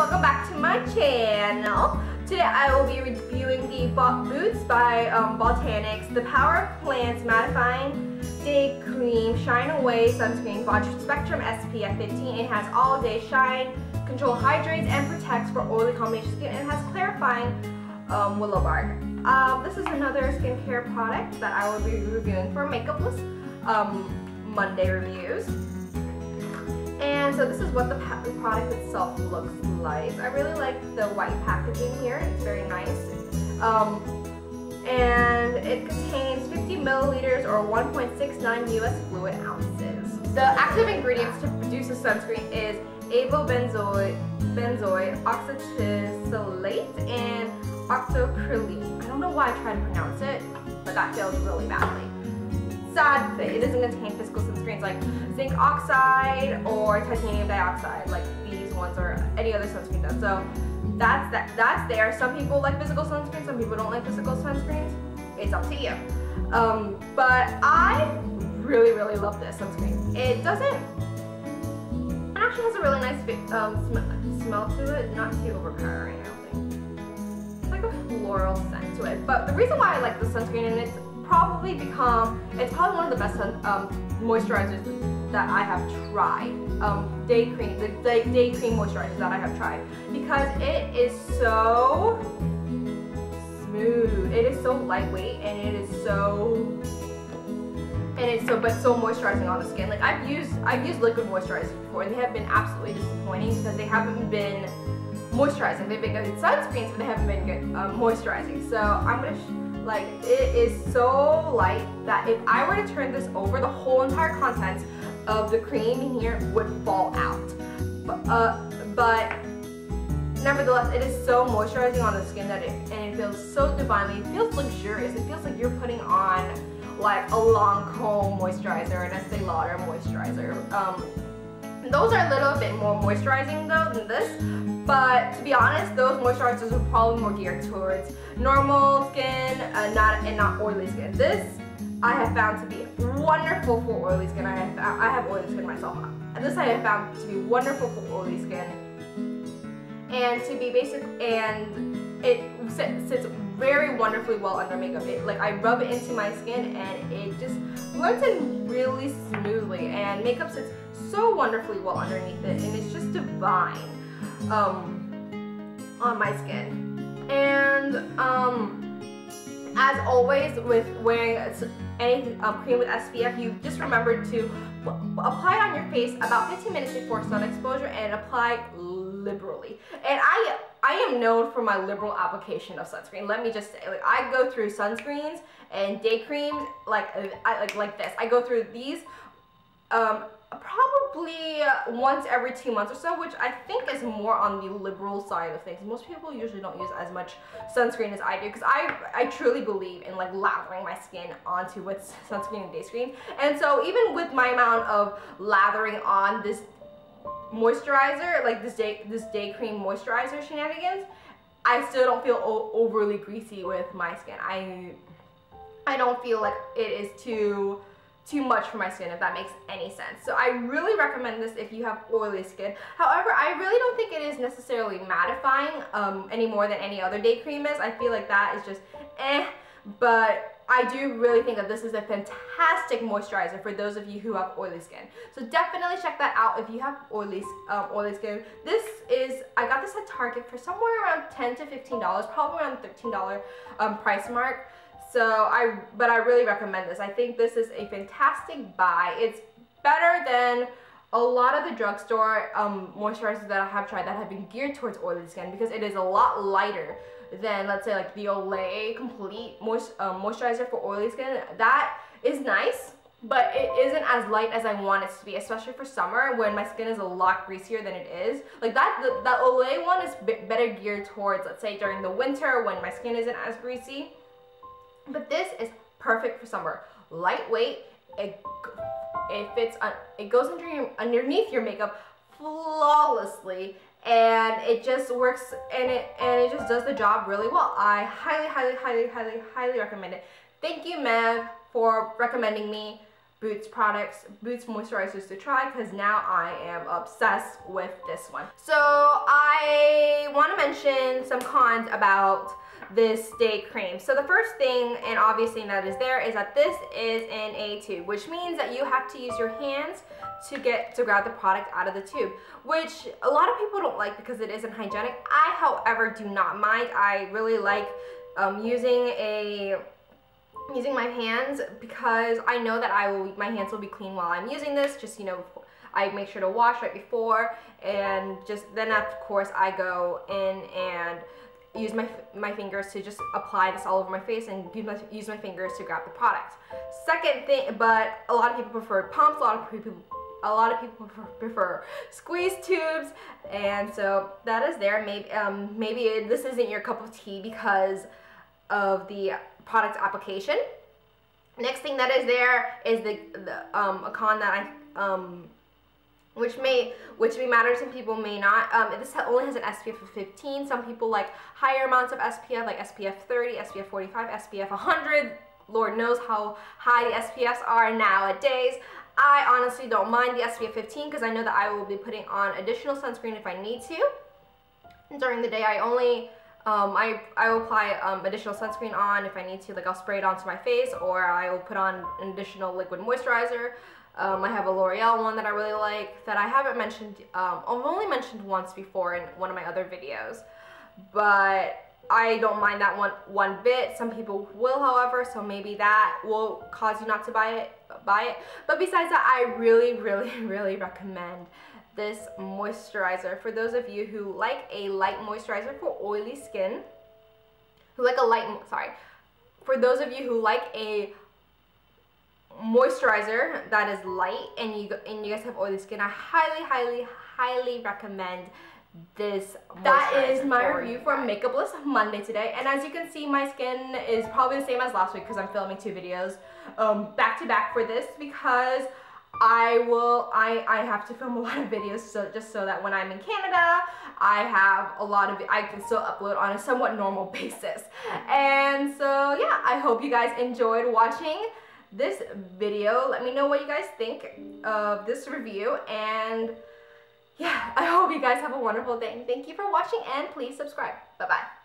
welcome back to my channel. Today I will be reviewing the Boots by Botanics, the Power of Plants Mattifying Day Cream Shine Away Sunscreen Broad Spectrum SPF 15. It has all day shine, control hydrates and protects for oily combination skin, and it has clarifying willow bark. This is another skincare product that I will be reviewing for Makeupless Monday reviews. And so this is what the product itself looks like. I really like the white packaging here. It's very nice. And it contains 50 milliliters or 1.69 US fluid ounces. The active ingredients to produce a sunscreen is benzoyl oxytetracyclate and octocrylene. I don't know why I tried to pronounce it, but that failed really badly. Sad that it doesn't contain physical sunscreens like zinc oxide or titanium dioxide like these ones or any other sunscreen does. So that's there. Some people like physical sunscreens, some people don't like physical sunscreens. It's up to you. But I really love this sunscreen. It actually has a really nice smell to it, not too overpowering, I don't think. It's like a floral scent to it. But the reason why I like the sunscreen, and it's probably one of the best moisturizers that I have tried. The day cream moisturizers that I have tried, because it is so smooth. It is so lightweight, and but so moisturizing on the skin. Like I've used liquid moisturizers before, and they have been absolutely disappointing because they haven't been moisturizing. They've been good sunscreens, but they haven't been good moisturizing. So I'm gonna. Like, it is so light that if I were to turn this over, the whole entire contents of the cream in here would fall out. But nevertheless, it is so moisturizing on the skin and it feels so divinely. It feels luxurious. It feels like you're putting on like a Lancome moisturizer and a Estee Lauder moisturizer. Those are a little bit more moisturizing though than this. But to be honest, those moisturizers are probably more geared towards normal skin, not oily skin. This I have found to be wonderful for oily skin. I have oily skin myself. This I have found to be wonderful for oily skin, and to be basic, and it sits very wonderfully well under makeup. Like I rub it into my skin and it just blends in really smoothly, and makeup sits so wonderfully well underneath it, and it's just divine. On my skin. And as always with wearing any cream with SPF, you just remember to apply it on your face about 15 minutes before sun exposure and apply liberally. And I am known for my liberal application of sunscreen. Let me just say, like, I go through sunscreens and day creams like this. I go through these probably once every 2 months or so, which I think is more on the liberal side of things. Most people usually don't use as much sunscreen as I do, because I truly believe in like lathering my skin onto with sunscreen and day cream. And so even with my amount of lathering on this moisturizer, like this day cream moisturizer shenanigans, I still don't feel overly greasy with my skin. I don't feel like it is too much for my skin, if that makes any sense. So I really recommend this if you have oily skin. However, I really don't think it is necessarily mattifying any more than any other day cream is. I feel like that is just but I do really think that this is a fantastic moisturizer for those of you who have oily skin. So definitely check that out if you have oily skin. I got this at Target for somewhere around $10 to $15, probably around the $13 price mark. But I really recommend this. I think this is a fantastic buy. It's better than a lot of the drugstore moisturizers that I have tried that have been geared towards oily skin, because it is a lot lighter than, let's say, like the Olay Complete moisturizer for oily skin. That is nice, but it isn't as light as I want it to be, especially for summer when my skin is a lot greasier than it is. Like that Olay one is better geared towards, let's say, during the winter when my skin isn't as greasy. But this is perfect for summer. Lightweight, it goes underneath your makeup flawlessly, and it just works, and it just does the job really well. I highly recommend it. Thank you, Mev, for recommending me Boots moisturizers to try, because now I am obsessed with this one. So I want to mention some cons about this day cream. So the first thing, and obvious thing that is there, is that this is in a tube, which means that you have to use your hands to grab the product out of the tube, which a lot of people don't like because it isn't hygienic. I, however, do not mind. I really like using my hands, because I know that my hands will be clean while I'm using this. Just, you know, I make sure to wash right before, and just then of course I go in and use my fingers to just apply this all over my face, and use my fingers to grab the product. Second thing, but a lot of people prefer pumps, a lot of people prefer squeeze tubes, and so that is there. Maybe this isn't your cup of tea because of the product application. Next thing that is there is a con that which may matter. Some people may not. This only has an SPF of 15. Some people like higher amounts of SPF, like SPF 30, SPF 45, SPF 100. Lord knows how high the SPFs are nowadays. I honestly don't mind the SPF 15 because I know that I will be putting on additional sunscreen if I need to. During the day, I only I will apply additional sunscreen on if I need to. Like, I'll spray it onto my face, or I will put on an additional liquid moisturizer. I have a L'Oreal one that I really like that I haven't mentioned. I've only mentioned once before in one of my other videos, but I don't mind that one bit. Some people will, however, so maybe that will cause you not to buy it. But besides that, I really recommend this moisturizer for those of you who like a light moisturizer for oily skin. For those of you who like a moisturizer that is light and you guys have oily skin, I highly recommend this moisturizer. That is my review for Makeupless Monday today, and as you can see, my skin is probably the same as last week because I'm filming 2 videos back to back for this, because I have to film a lot of videos, so just so that when I'm in Canada, I can still upload on a somewhat normal basis. And so yeah, I hope you guys enjoyed watching this video. Let me know what you guys think of this review, and yeah, I hope you guys have a wonderful day. Thank you for watching, and please subscribe. Bye bye.